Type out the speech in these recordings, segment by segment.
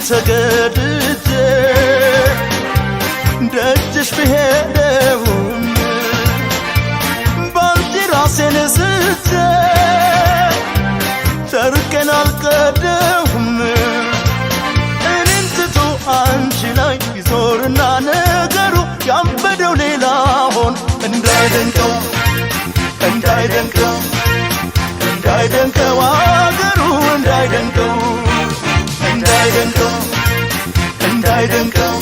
ተገድጄ ደጅሽ ብሄደውም ባንቺ ራሴን ስቼ ጨርቄን አልቀደውም እኔን ትቶ አንቺ ላይ ይዞርና ነገሩ ያበደው ሌላ ሆን እንዳይደንቀው እንዳይደንቀው እንዳይደንቀው አገሩ እንዳይደንቀው እንዳይደንቀው እንዳይደንቀው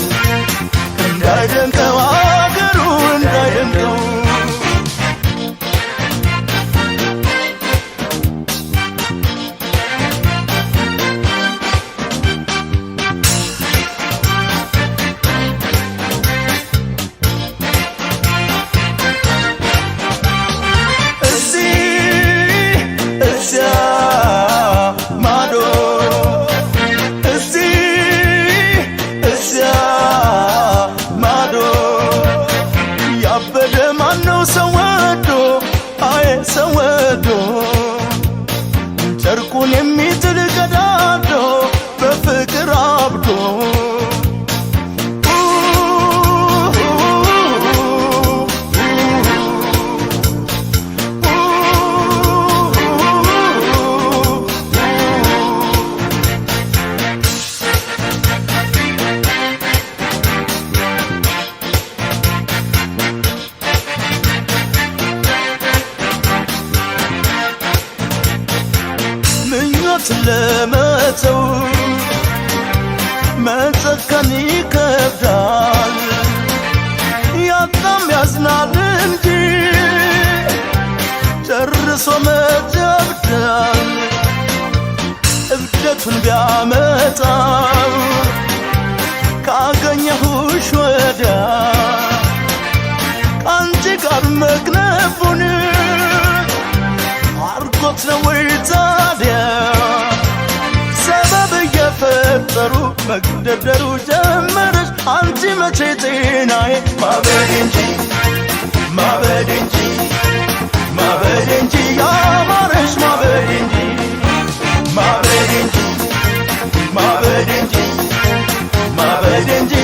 እንዳይደንቀው አገሩ እንዳይደንቀው ጨርቁን የሚጥል ገዳዶ በፍቅር አብዶ ለመተው መጨከን ይከብዳል ያጣም ያዝናል እንጂ ጨርሶ መጀብዳል እብደቱን ቢያመጣው ካገኘሁሽ ወዲያ ከአንቺ ጋር መክነፉን አርጎት ነው ወይ ታዲያ ሰበብ እየፈጠሩ መግደርደሩ ጀመረሽ አንቺ መቼ ጤናዬ ማበድ እንጂ ማበድ እንጂ ማበድ እንጂ ያማረሽ ማበድ እንጂ ማበድ እንጂ ማበድ እንጂ ማበድ እንጂ